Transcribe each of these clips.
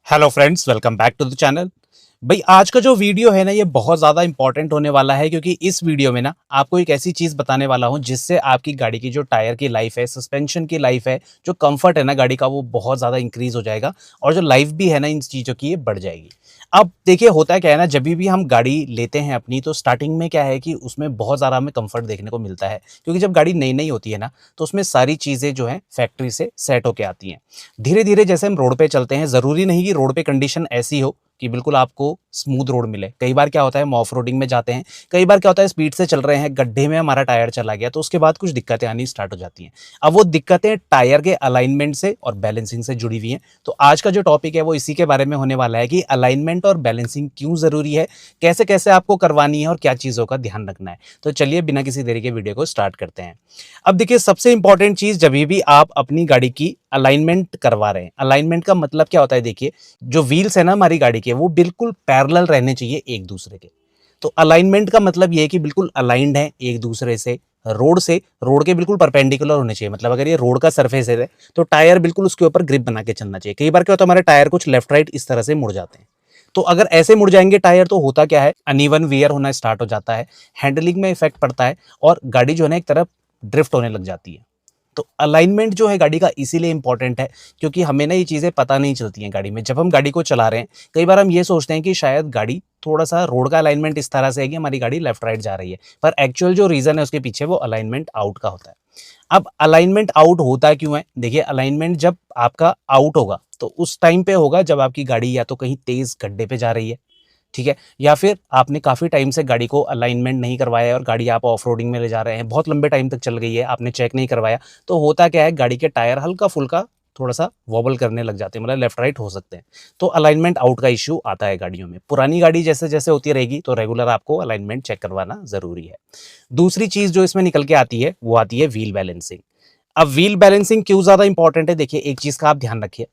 Hello friends, welcome back to the channel. भाई आज का जो वीडियो है ना, ये बहुत ज़्यादा इंपॉर्टेंट होने वाला है क्योंकि इस वीडियो में ना आपको एक ऐसी चीज़ बताने वाला हूँ जिससे आपकी गाड़ी की जो टायर की लाइफ है, सस्पेंशन की लाइफ है, जो कंफर्ट है ना गाड़ी का, वो बहुत ज़्यादा इंक्रीज हो जाएगा और जो लाइफ भी है ना इन चीज़ों की, ये बढ़ जाएगी। अब देखिए होता क्या है ना, जब भी हम गाड़ी लेते हैं अपनी, तो स्टार्टिंग में क्या है कि उसमें बहुत ज़्यादा हमें कंफर्ट देखने को मिलता है क्योंकि जब गाड़ी नई नई होती है ना, तो उसमें सारी चीज़ें जो है फैक्ट्री से सेट होके आती हैं। धीरे धीरे जैसे हम रोड पे चलते हैं, ज़रूरी नहीं कि रोड पे कंडीशन ऐसी हो कि बिल्कुल आपको स्मूथ रोड मिले। कई बार क्या होता है, हम ऑफ रोडिंग में जाते हैं, कई बार क्या होता है स्पीड से चल रहे हैं, गड्ढे में हमारा टायर चला गया, तो उसके बाद कुछ दिक्कतें आनी स्टार्ट हो जाती हैं। अब वो दिक्कतें टायर के अलाइनमेंट से और बैलेंसिंग से जुड़ी हुई हैं। तो आज का जो टॉपिक है वो इसी के बारे में होने वाला है कि अलाइनमेंट और बैलेंसिंग क्यों ज़रूरी है, कैसे कैसे आपको करवानी है और क्या चीज़ों का ध्यान रखना है। तो चलिए बिना किसी देरी के वीडियो को स्टार्ट करते हैं। अब देखिए, सबसे इंपॉर्टेंट चीज़, जब भी आप अपनी गाड़ी की अलाइनमेंट करवा रहे हैं, अलाइनमेंट का मतलब क्या होता है, देखिए जो व्हील्स है ना हमारी गाड़ी के, वो बिल्कुल पैरेलल रहने चाहिए एक दूसरे के। तो अलाइनमेंट का मतलब ये है कि बिल्कुल अलाइंड है एक दूसरे से रोड के बिल्कुल परपेंडिकुलर होने चाहिए। मतलब अगर ये रोड का सरफेस है तो टायर बिल्कुल उसके ऊपर ग्रिप बना के चलना चाहिए। कई बार क्या होता है, हमारे टायर कुछ लेफ्ट राइट इस तरह से मुड़ जाते हैं। तो अगर ऐसे मुड़ जाएंगे टायर, तो होता क्या है, अनइवन वियर होना स्टार्ट हो जाता है, हैंडलिंग में इफेक्ट पड़ता है और गाड़ी जो है ना एक तरफ ड्रिफ्ट होने लग जाती है। तो अलाइनमेंट जो है गाड़ी का इसीलिए इंपॉर्टेंट है क्योंकि हमें ना ये चीज़ें पता नहीं चलती हैं गाड़ी में। जब हम गाड़ी को चला रहे हैं, कई बार हम ये सोचते हैं कि शायद गाड़ी थोड़ा सा रोड का अलाइनमेंट इस तरह से है कि हमारी गाड़ी लेफ्ट राइट जा रही है, पर एक्चुअल जो रीज़न है उसके पीछे वो अलाइनमेंट आउट का होता है। अब अलाइनमेंट आउट होता क्यों है? देखिए, अलाइनमेंट जब आपका आउट होगा तो उस टाइम पे होगा जब आपकी गाड़ी या तो कहीं तेज गड्ढे पे जा रही है, ठीक है, या फिर आपने काफ़ी टाइम से गाड़ी को अलाइनमेंट नहीं करवाया है और गाड़ी आप ऑफ रोडिंग में ले जा रहे हैं, बहुत लंबे टाइम तक चल गई है, आपने चेक नहीं करवाया। तो होता क्या है, गाड़ी के टायर हल्का फुल्का थोड़ा सा वॉबल करने लग जाते हैं, मतलब लेफ्ट राइट हो सकते हैं। तो अलाइनमेंट आउट का इश्यू आता है गाड़ियों में। पुरानी गाड़ी जैसे जैसे होती रहेगी तो रेगुलर आपको अलाइनमेंट चेक करवाना ज़रूरी है। दूसरी चीज़ जो इसमें निकल के आती है वो आती है व्हील बैलेंसिंग। अब व्हील बैलेंसिंग क्यों ज़्यादा इंपॉर्टेंट है? देखिए, एक चीज़ का आप ध्यान रखिए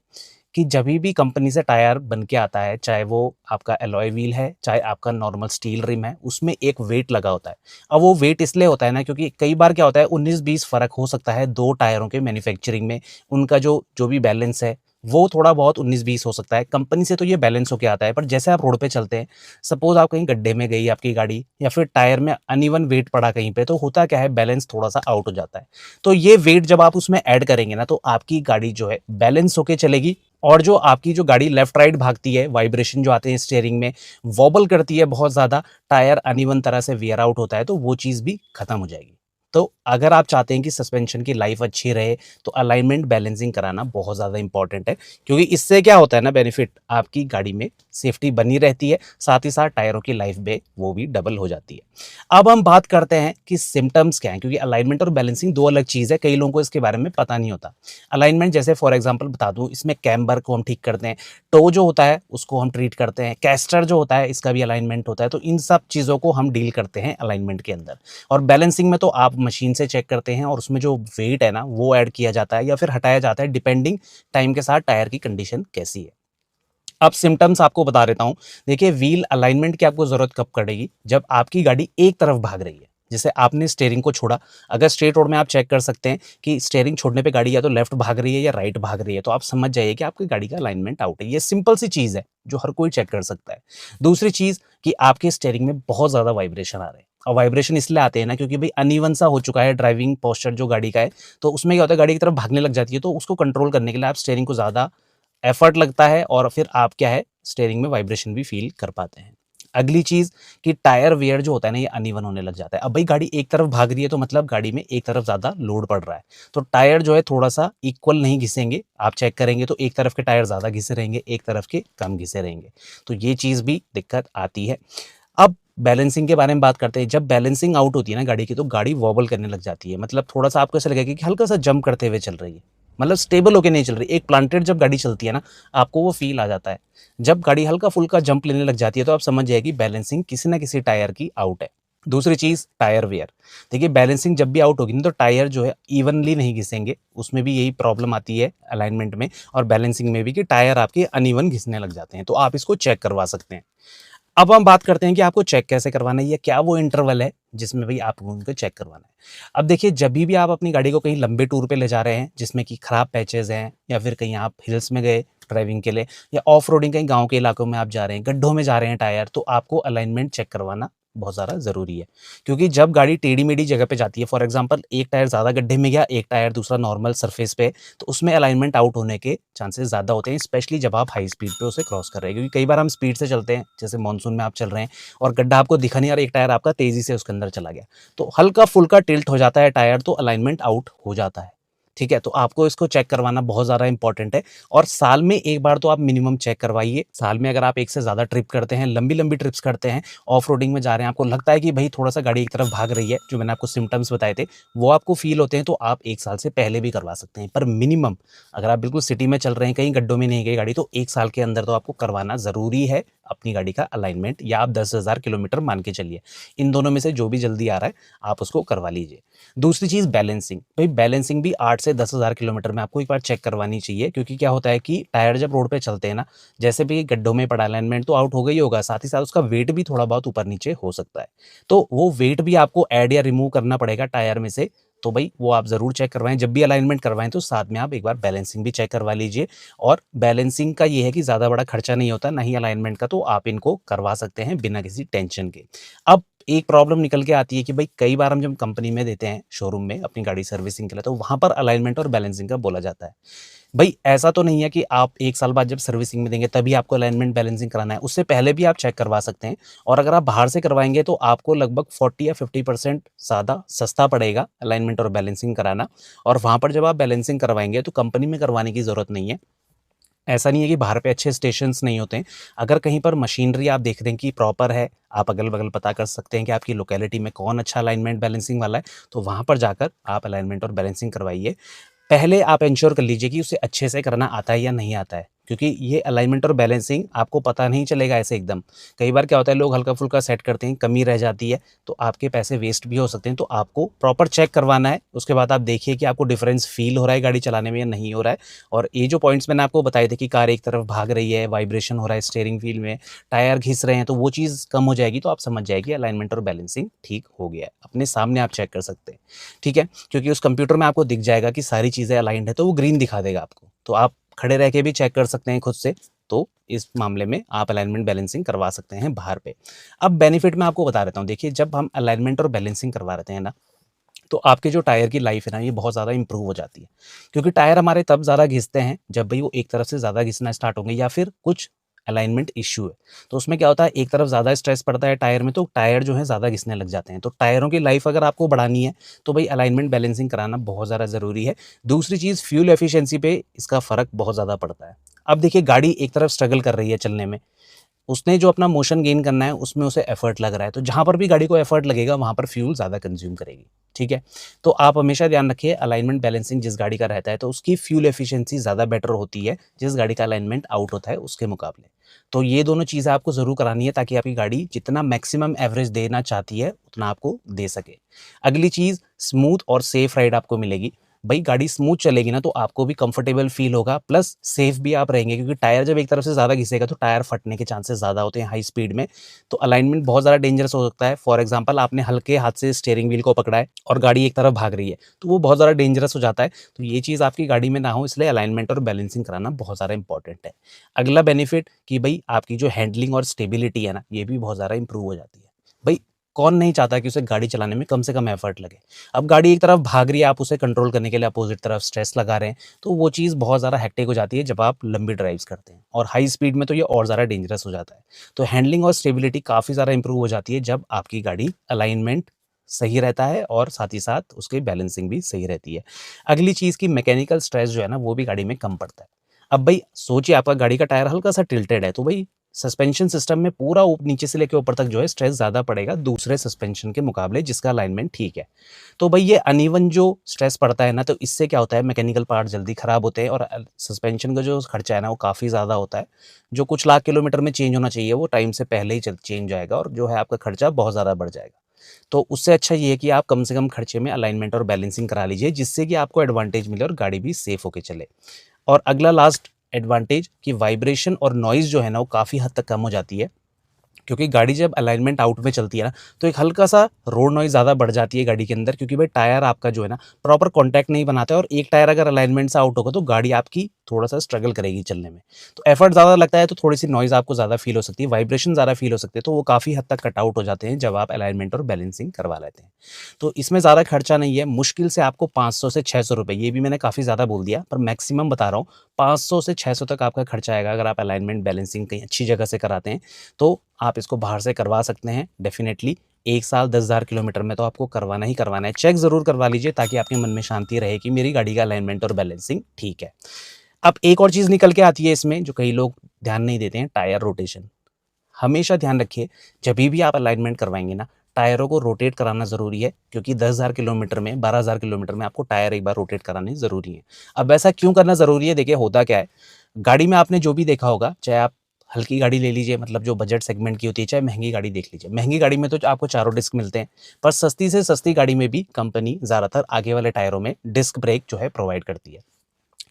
कि जब भी कंपनी से टायर बन के आता है, चाहे वो आपका एलॉय व्हील है, चाहे आपका नॉर्मल स्टील रिम है, उसमें एक वेट लगा होता है। अब वो वेट इसलिए होता है ना क्योंकि कई बार क्या होता है, 19-20 फ़र्क हो सकता है दो टायरों के मैन्युफैक्चरिंग में। उनका जो जो भी बैलेंस है वो थोड़ा बहुत 19-20 हो सकता है। कंपनी से तो ये बैलेंस होके आता है, पर जैसे आप रोड पे चलते हैं, सपोज़ आप कहीं गड्ढे में गई आपकी गाड़ी या फिर टायर में अनइवन वेट पड़ा कहीं पे, तो होता क्या है, बैलेंस थोड़ा-सा आउट हो जाता है। तो ये वेट जब आप उसमें ऐड करेंगे ना, तो आपकी गाड़ी जो है बैलेंस होके चलेगी और जो आपकी जो गाड़ी लेफ्ट राइट भागती है, वाइब्रेशन जो आते हैं स्टीयरिंग में, वॉबल करती है बहुत ज़्यादा, टायर अनइवन तरह से वियर आउट होता है, तो वो चीज़ भी खत्म हो जाएगी। तो अगर आप चाहते हैं कि सस्पेंशन की लाइफ अच्छी रहे, तो अलाइनमेंट बैलेंसिंग कराना बहुत ज़्यादा इंपॉर्टेंट है क्योंकि इससे क्या होता है ना, बेनिफिट आपकी गाड़ी में सेफ्टी बनी रहती है, साथ ही साथ टायरों की लाइफ भी वो भी डबल हो जाती है। अब हम बात करते हैं कि सिम्टम्स क्या हैं, क्योंकि अलाइनमेंट और बैलेंसिंग दो अलग चीज़ है, कई लोगों को इसके बारे में पता नहीं होता। अलाइनमेंट जैसे फॉर एग्जांपल बता दूं, इसमें कैम्बर को हम ठीक करते हैं, टो जो होता है उसको हम ट्रीट करते हैं, कैस्टर जो होता है इसका भी अलाइनमेंट होता है। तो इन सब चीज़ों को हम डील करते हैं अलाइनमेंट के अंदर। और बैलेंसिंग में तो आप मशीन से चेक करते हैं और उसमें जो वेट है ना वो ऐड किया जाता है या फिर हटाया जाता है, डिपेंडिंग टाइम के साथ टायर की कंडीशन कैसी है। अब सिम्टम्स आपको बता देता हूं। देखिए, व्हील अलाइनमेंट की आपको जरूरत कब पड़ेगी? जब आपकी गाड़ी एक तरफ भाग रही है, जैसे आपने स्टीयरिंग को छोड़ा, अगर स्ट्रेट रोड में आप चेक कर सकते हैं कि स्टीयरिंग छोड़ने पे गाड़ी या तो लेफ्ट भाग रही है या राइट भाग रही है, तो आप समझ जाइए कि आपकी गाड़ी का अलाइनमेंट आउट है। ये सिंपल सी चीज है जो हर कोई चेक कर सकता है। दूसरी चीज कि आपके स्टीयरिंग में बहुत ज्यादा वाइब्रेशन आ रहे हैं, और वाइब्रेशन इसलिए आते हैं ना क्योंकि भाई अनइवन सा हो चुका है ड्राइविंग पोस्चर जो गाड़ी का है। तो उसमें क्या होता है, गाड़ी की तरफ भागने लग जाती है, तो उसको कंट्रोल करने के लिए आप स्टीयरिंग को ज्यादा एफर्ट लगता है और फिर आप क्या है, स्टीयरिंग में वाइब्रेशन भी फील कर पाते हैं। अगली चीज कि टायर वेयर जो होता है ना, ये अनइवन होने लग जाता है। अब भाई गाड़ी एक तरफ भाग रही है तो मतलब गाड़ी में एक तरफ ज्यादा लोड पड़ रहा है, तो टायर जो है थोड़ा सा इक्वल नहीं घिसेंगे। आप चेक करेंगे तो एक तरफ के टायर ज्यादा घिसे रहेंगे, एक तरफ के कम घिसे रहेंगे, तो ये चीज भी दिक्कत आती है। अब बैलेंसिंग के बारे में बात करते हैं। जब बैलेंसिंग आउट होती है ना गाड़ी की, तो गाड़ी वॉबल करने लग जाती है, मतलब थोड़ा सा आपको ऐसा लगेगा कि हल्का सा जंप करते हुए चल रही है, मतलब स्टेबल होके नहीं चल रही। एक प्लांटेड जब गाड़ी चलती है ना, आपको वो फील आ जाता है। जब गाड़ी हल्का फुल्का जंप लेने लग जाती है तो आप समझ जाइए कि बैलेंसिंग किसी ना किसी टायर की आउट है। दूसरी चीज टायर वेयर। देखिए, बैलेंसिंग जब भी आउट होगी ना, तो टायर जो है इवनली नहीं घिसेंगे, उसमें भी यही प्रॉब्लम आती है अलाइनमेंट में और बैलेंसिंग में भी कि टायर आपके अनइवन घिसने लग जाते हैं, तो आप इसको चेक करवा सकते हैं। अब हम बात करते हैं कि आपको चेक कैसे करवाना है या क्या वो इंटरवल है जिसमें भाई आपको उनको चेक करवाना है। अब देखिए, जब भी आप अपनी गाड़ी को कहीं लंबे टूर पे ले जा रहे हैं जिसमें कि खराब पैचेस हैं, या फिर कहीं आप हिल्स में गए ड्राइविंग के लिए, या ऑफ रोडिंग कहीं गाँव के इलाकों में आप जा रहे हैं, गड्ढों में जा रहे हैं टायर, तो आपको अलाइनमेंट चेक करवाना बहुत ज़्यादा ज़रूरी है। क्योंकि जब गाड़ी टेढ़ी-मेढ़ी जगह पे जाती है, फॉर एग्ज़ाम्पल एक टायर ज़्यादा गड्ढे में गया, एक टायर दूसरा नॉर्मल सरफेस पे, तो उसमें अलाइनमेंट आउट होने के चांसेस ज़्यादा होते हैं, स्पेशली जब आप हाई स्पीड पे उसे क्रॉस कर रहे हैं। क्योंकि कई बार हम स्पीड से चलते हैं, जैसे मानसून में आप चल रहे हैं और गड्ढा आपको दिखा नहीं आ रहा, एक टायर आपका तेज़ी से उसके अंदर चला गया, तो हल्का-फुल्का टिल्ट हो जाता है टायर, तो अलाइनमेंट आउट हो जाता है। ठीक है? तो आपको इसको चेक करवाना बहुत ज़्यादा इंपॉर्टेंट है, और साल में एक बार तो आप मिनिमम चेक करवाइए। साल में अगर आप एक से ज़्यादा ट्रिप करते हैं, लंबी-लंबी ट्रिप्स करते हैं, ऑफ रोडिंग में जा रहे हैं, आपको लगता है कि भाई थोड़ा-सा गाड़ी एक तरफ भाग रही है, जो मैंने आपको सिम्पटम्स बताए थे, वो आपको फ़ील होते हैं, तो आप 1 साल से पहले भी करवा सकते हैं। पर मिनिमम अगर आप बिल्कुल सिटी में चल रहे हैं, कहीं गड्ढों में नहीं गई गाड़ी, तो 1 साल के अंदर तो आपको करवाना ज़रूरी है अपनी गाड़ी का अलाइनमेंट, या आप 10,000 किलोमीटर मान के चलिए। इन दोनों में से जो भी जल्दी आ रहा है, आप उसको करवा लीजिए। दूसरी चीज़ बैलेंसिंग। भाई बैलेंसिंग भी 8 से 10,000 किलोमीटर में आपको एक बार चेक करवानी चाहिए, क्योंकि क्या होता है कि टायर जब रोड पे चलते हैं ना, जैसे भी गड्ढों में पड़ा, अलाइनमेंट तो आउट हो गई होगा, साथ ही साथ उसका वेट भी थोड़ा बहुत ऊपर-नीचे हो सकता है। तो वो वेट भी आपको ऐड या रिमूव करना पड़ेगा टायर में से, तो भाई वो आप ज़रूर चेक करवाएँ। जब भी अलाइनमेंट करवाएँ तो साथ में आप एक बार बैलेंसिंग भी चेक करवा लीजिए। और बैलेंसिंग का ये है कि ज़्यादा बड़ा खर्चा नहीं होता, ना ही अलाइनमेंट का, तो आप इनको करवा सकते हैं बिना किसी टेंशन के। अब एक प्रॉब्लम निकल के आती है कि भाई कई बार हम जब कंपनी में देते हैं, शोरूम में अपनी गाड़ी सर्विसिंग के लिए, तो वहाँ पर अलाइनमेंट और बैलेंसिंग का बोला जाता है। भाई ऐसा तो नहीं है कि आप 1 साल बाद जब सर्विसिंग में देंगे तभी आपको अलाइनमेंट बैलेंसिंग कराना है, उससे पहले भी आप चेक करवा सकते हैं। और अगर आप बाहर से करवाएँगे तो आपको लगभग 40 या 50% ज़्यादा सस्ता पड़ेगा अलाइनमेंट और बैलेंसिंग कराना। और वहाँ पर जब आप बैलेंसिंग करवाएँगे तो कंपनी में करवाने की ज़रूरत नहीं है। ऐसा नहीं है कि बाहर पे अच्छे स्टेशंस नहीं होते हैं। अगर कहीं पर मशीनरी आप देख रहे हैं कि प्रॉपर है, आप अगल-बगल पता कर सकते हैं कि आपकी लोकेलिटी में कौन अच्छा अलाइनमेंट बैलेंसिंग वाला है, तो वहाँ पर जाकर आप अलाइनमेंट और बैलेंसिंग करवाइए। पहले आप एंश्योर कर लीजिए कि उसे अच्छे से करना आता है या नहीं आता है, क्योंकि ये अलाइनमेंट और बैलेंसिंग आपको पता नहीं चलेगा ऐसे एकदम। कई बार क्या होता है, लोग हल्का-फुल्का सेट करते हैं, कमी रह जाती है, तो आपके पैसे वेस्ट भी हो सकते हैं। तो आपको प्रॉपर चेक करवाना है, उसके बाद आप देखिए कि आपको डिफरेंस फ़ील हो रहा है गाड़ी चलाने में या नहीं हो रहा है। और ये जो पॉइंट्स मैंने आपको बताए थे कि कार एक तरफ भाग रही है, वाइब्रेशन हो रहा है स्टीयरिंग व्हील में, टायर घिस रहे हैं, तो वो चीज़ कम हो जाएगी, तो आप समझ जाइए कि अलाइनमेंट और बैलेंसिंग ठीक हो गया है। अपने सामने आप चेक कर सकते हैं, ठीक है? क्योंकि उस कंप्यूटर में आपको दिख जाएगा कि सारी चीज़ें अलाइन्ड है, तो वो ग्रीन दिखा देगा आपको। तो आप खड़े रह के भी चेक कर सकते हैं खुद से, तो इस मामले में आप अलाइनमेंट बैलेंसिंग करवा सकते हैं बाहर पे। अब बेनिफिट मैं आपको बता देता हूँ। देखिए, जब हम अलाइनमेंट और बैलेंसिंग करवा रहे हैं ना, तो आपके जो टायर की लाइफ है ना, ये बहुत ज़्यादा इंप्रूव हो जाती है। क्योंकि टायर हमारे तब ज़्यादा घिसते हैं जब भाई वो एक तरफ से ज़्यादा घिसना स्टार्ट होंगे, या फिर कुछ अलाइनमेंट इश्यू है। तो उसमें क्या होता है, एक तरफ ज़्यादा स्ट्रेस पड़ता है टायर में, तो टायर जो है ज़्यादा घिसने लग जाते हैं। तो टायरों की लाइफ अगर आपको बढ़ानी है, तो भाई अलाइनमेंट बैलेंसिंग कराना बहुत ज़्यादा ज़रूरी है। दूसरी चीज़, फ्यूल एफिशिएंसी पे इसका फ़र्क बहुत ज़्यादा पड़ता है। अब देखिए, गाड़ी एक तरफ स्ट्रगल कर रही है चलने में, उसने जो अपना मोशन गेन करना है उसमें उसे एफर्ट लग रहा है, तो जहाँ पर भी गाड़ी को एफर्ट लगेगा वहाँ पर फ्यूल ज़्यादा कंज्यूम करेगी। ठीक है? तो आप हमेशा ध्यान रखिए, अलाइनमेंट बैलेंसिंग जिस गाड़ी का रहता है तो उसकी फ्यूल एफिशिएंसी ज़्यादा बेटर होती है जिस गाड़ी का अलाइनमेंट आउट होता है उसके मुकाबले। तो ये दोनों चीज़ें आपको ज़रूर करानी है, ताकि आपकी गाड़ी जितना मैक्सिमम एवरेज देना चाहती है उतना आपको दे सके। अगली चीज़, स्मूथ और सेफ राइड आपको मिलेगी। भाई गाड़ी स्मूथ चलेगी ना, तो आपको भी कंफर्टेबल फील होगा, प्लस सेफ भी आप रहेंगे, क्योंकि टायर जब एक तरफ से ज़्यादा घिसेगा तो टायर फटने के चांसेस ज़्यादा होते हैं हाई स्पीड में। तो अलाइनमेंट बहुत ज़्यादा डेंजरस हो सकता है। फॉर एग्जांपल, आपने हल्के हाथ से स्टीयरिंग व्हील को पकड़ा है और गाड़ी एक तरफ भाग रही है, तो वो बहुत ज़्यादा डेंजरस हो जाता है। तो ये चीज़ आपकी गाड़ी में ना हो, इसलिए अलाइनमेंट और बैलेंसिंग कराना बहुत ज़्यादा इंपॉर्टेंट है। अगला बेनिफिट कि भाई आपकी जो हैंडलिंग और स्टेबिलिटी है ना, ये भी बहुत ज़्यादा इंप्रूव हो जाती है। भाई कौन नहीं चाहता कि उसे गाड़ी चलाने में कम से कम एफर्ट लगे। अब गाड़ी एक तरफ भाग रही है, आप उसे कंट्रोल करने के लिए अपोजिट तरफ स्ट्रेस लगा रहे हैं, तो वो चीज़ बहुत ज़्यादा हेक्टिक हो जाती है जब आप लंबी ड्राइव्स करते हैं, और हाई स्पीड में तो ये और ज़्यादा डेंजरस हो जाता है। तो हैंडलिंग और स्टेबिलिटी काफ़ी ज़्यादा इंप्रूव हो जाती है जब आपकी गाड़ी अलाइनमेंट सही रहता है और साथ ही साथ उसकी बैलेंसिंग भी सही रहती है। अगली चीज़ की मैकेनिकल स्ट्रेस जो है ना, वो भी गाड़ी में कम पड़ता है। अब भाई सोचिए, आपका गाड़ी का टायर हल्का सा टिल्टेड है, तो भाई सस्पेंशन सिस्टम में पूरा नीचे से लेके ऊपर तक जो है स्ट्रेस ज़्यादा पड़ेगा दूसरे सस्पेंशन के मुकाबले जिसका अलाइनमेंट ठीक है। तो भाई ये अनइवन जो स्ट्रेस पड़ता है ना, तो इससे क्या होता है, मैकेनिकल पार्ट जल्दी खराब होते हैं, और सस्पेंशन का जो खर्चा है ना, वो काफ़ी ज़्यादा होता है। जो कुछ लाख किलोमीटर में चेंज होना चाहिए वो टाइम से पहले ही चेंज जाएगा, और जो है आपका खर्चा बहुत ज़्यादा बढ़ जाएगा। तो उससे अच्छा ये है कि आप कम से कम खर्चे में अलाइनमेंट और बैलेंसिंग करा लीजिए, जिससे कि आपको एडवांटेज मिले और गाड़ी भी सेफ होके चले। और अगला लास्ट एडवांटेज कि वाइब्रेशन और नॉइज़ जो है ना, वो काफ़ी हद तक कम हो जाती है क्योंकि गाड़ी जब अलाइनमेंट आउट में चलती है ना, तो एक हल्का सा रोड नॉइज़ ज़्यादा बढ़ जाती है गाड़ी के अंदर, क्योंकि भाई टायर आपका जो है ना प्रॉपर कॉन्टैक्ट नहीं बनाता है, और एक टायर अगर अलाइनमेंट से आउट होगा तो गाड़ी आपकी थोड़ा-सा स्ट्रगल करेगी चलने में। तो एफर्ट ज़्यादा लगता है, तो थोड़ी-सी नॉइज़ आपको ज़्यादा फ़ील हो सकती है, वाइब्रेशन ज़्यादा फ़ील हो सकते हैं, तो वो काफ़ी हद तक कट आउट हो जाते हैं जब आप अलाइनमेंट और बैलेंसिंग करवा लेते हैं। तो इसमें ज़्यादा खर्चा नहीं है, मुश्किल से आपको 500 से 600 रुपए, ये भी मैंने काफ़ी ज़्यादा बोल दिया, पर मैक्सिमम बता रहा हूँ, 500 से 600 तक आपका खर्चा आएगा अगर आप अलाइनमेंट बैलेंसिंग कहीं अच्छी जगह से कराते हैं, तो आप इसको बाहर से करवा सकते हैं डेफ़िनेटली। 1 साल 10,000 किलोमीटर में तो आपको करवाना ही करवाना है। चेक ज़रूर करवा लीजिए ताकि आपके मन में शांति रहे कि मेरी गाड़ी का अलाइनमेंट और बैलेंसिंग ठीक है। अब एक और चीज़ निकल के आती है इसमें जो कई लोग ध्यान नहीं देते हैं, टायर रोटेशन। हमेशा ध्यान रखिए, जभी भी आप अलाइनमेंट करवाएँगे ना, टायरों को रोटेट कराना ज़रूरी है, क्योंकि 10,000 किलोमीटर में, 12,000 किलोमीटर में आपको टायर एक बार रोटेट कराने ज़रूरी है। अब ऐसा क्यों करना ज़रूरी है? देखिए होता क्या है, गाड़ी में आपने जो भी देखा होगा, चाहे आप हल्की गाड़ी ले लीजिए, मतलब जो बजट सेगमेंट की होती है, चाहे महँगी गाड़ी देख लीजिए। महँगी गाड़ी में तो आपको चारों डिस्क मिलते हैं, पर सस्ती से सस्ती गाड़ी में भी कंपनी ज़्यादातर आगे वाले टायरों में डिस्क ब्रेक जो है प्रोवाइड करती है।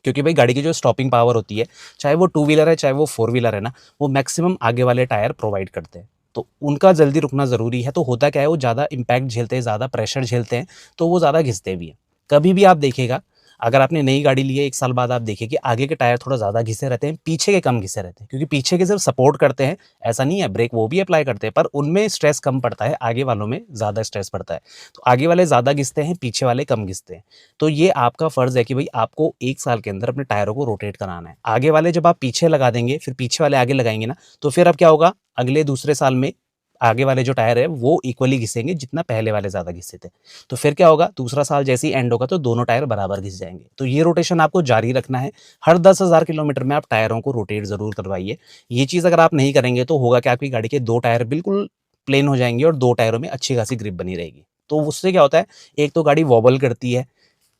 क्योंकि भाई गाड़ी की जो स्टॉपिंग पावर होती है, चाहे वो टू व्हीलर है, चाहे वो फोर व्हीलर है ना, वो मैक्सिमम आगे वाले टायर प्रोवाइड करते हैं। तो उनका जल्दी रुकना ज़रूरी है। तो होता क्या है, वो ज़्यादा इम्पैक्ट झेलते हैं, ज़्यादा प्रेशर झेलते हैं, तो वो ज़्यादा घिसते भी हैं। कभी भी आप देखिएगा, अगर आपने नई गाड़ी ली है, 1 साल बाद आप देखिए कि आगे के टायर थोड़ा ज़्यादा घिसे रहते हैं, पीछे के कम घिसे रहते हैं। क्योंकि पीछे के सिर्फ सपोर्ट करते हैं, ऐसा नहीं है, ब्रेक वो भी अप्लाई करते हैं, पर उनमें स्ट्रेस कम पड़ता है, आगे वालों में ज़्यादा स्ट्रेस पड़ता है। तो आगे वाले ज़्यादा घिसते हैं, पीछे वाले कम घिसते हैं। तो ये आपका फ़र्ज़ है कि भई आपको 1 साल के अंदर अपने टायरों को रोटेट कराना है। आगे वाले जब आप पीछे लगा देंगे, फिर पीछे वाले आगे लगाएँगे ना, तो फिर अब क्या होगा, अगले दूसरे साल में आगे वाले जो टायर है वो इक्वली घिसेंगे जितना पहले वाले ज़्यादा घिसे थे। तो फिर क्या होगा, दूसरा साल जैसे ही एंड होगा तो दोनों टायर बराबर घिस जाएँगे। तो ये रोटेशन आपको जारी रखना है। हर 10,000 किलोमीटर में आप टायरों को रोटेट ज़रूर करवाइए। ये चीज़ अगर आप नहीं करेंगे तो होगा क्या, आपकी गाड़ी के 2 टायर बिल्कुल प्लेन हो जाएँगे और 2 टायरों में अच्छी खासी ग्रिप बनी रहेगी। तो उससे क्या होता है, एक तो गाड़ी वॉबल करती है,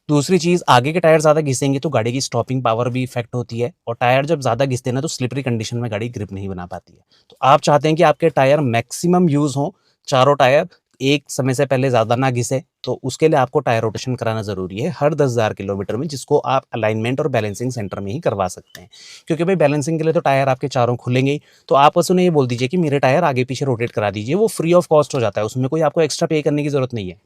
दूसरी चीज़ आगे के टायर ज़्यादा घिसेंगे तो गाड़ी की स्टॉपिंग पावर भी इफ़ेक्ट होती है, और टायर जब ज़्यादा घिसते हैं ना तो स्लिपरी कंडीशन में गाड़ी ग्रिप नहीं बना पाती है। तो आप चाहते हैं कि आपके टायर मैक्सिमम यूज़ हों, चारों टायर एक समय से पहले ज़्यादा ना घिसे, तो उसके लिए आपको टायर रोटेशन कराना ज़रूरी है हर 10,000 किलोमीटर में, जिसको आप अलाइनमेंट और बैलेंसिंग सेंटर में ही करवा सकते हैं। क्योंकि भाई बैलेंसिंग के लिए तो टायर आपके चारों खुलेंगे ही, तो आप बस उन्हें ये बोल दीजिए कि मेरे टायर आगे-पीछे रोटेट करा दीजिए, वो फ्री ऑफ कॉस्ट हो जाता है, उसमें कोई आपको एक्स्ट्रा पे करने की ज़रूरत नहीं है।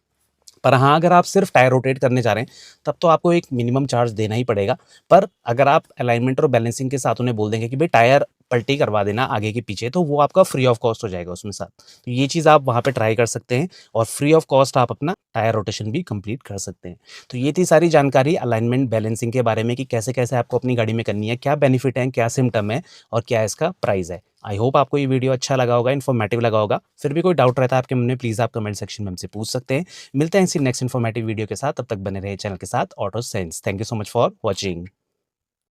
पर हाँ, अगर आप सिर्फ टायर रोटेट करने जा रहे हैं, तब तो आपको एक मिनिमम चार्ज देना ही पड़ेगा। पर अगर आप अलाइनमेंट और बैलेंसिंग के साथ उन्हें बोल देंगे कि भई टायर पलटी करवा देना आगे के पीछे, तो वो आपका फ्री ऑफ कॉस्ट हो जाएगा उसमें साथ। तो ये चीज़ आप वहाँ पे ट्राई कर सकते हैं, और फ्री ऑफ कॉस्ट आप अपना टायर रोटेशन भी कंप्लीट कर सकते हैं। तो ये थी सारी जानकारी अलाइनमेंट बैलेंसिंग के बारे में कि कैसे-कैसे आपको अपनी गाड़ी में करनी है, क्या बेनिफिट है, क्या सिम्पटम है और क्या इसका प्राइस है। आई होप आपको ये वीडियो अच्छा लगा होगा, इन्फॉर्मेटिव लगा होगा। फिर भी कोई डाउट रहता है आपके मन में, प्लीज़ आप कमेंट सेक्शन में हमसे पूछ सकते हैं। मिलते हैं इसी नेक्स्ट इन्फॉर्मेटिव वीडियो के साथ, तब तक बने रहिए चैनल के साथ auto sense. Thank you so much for watching.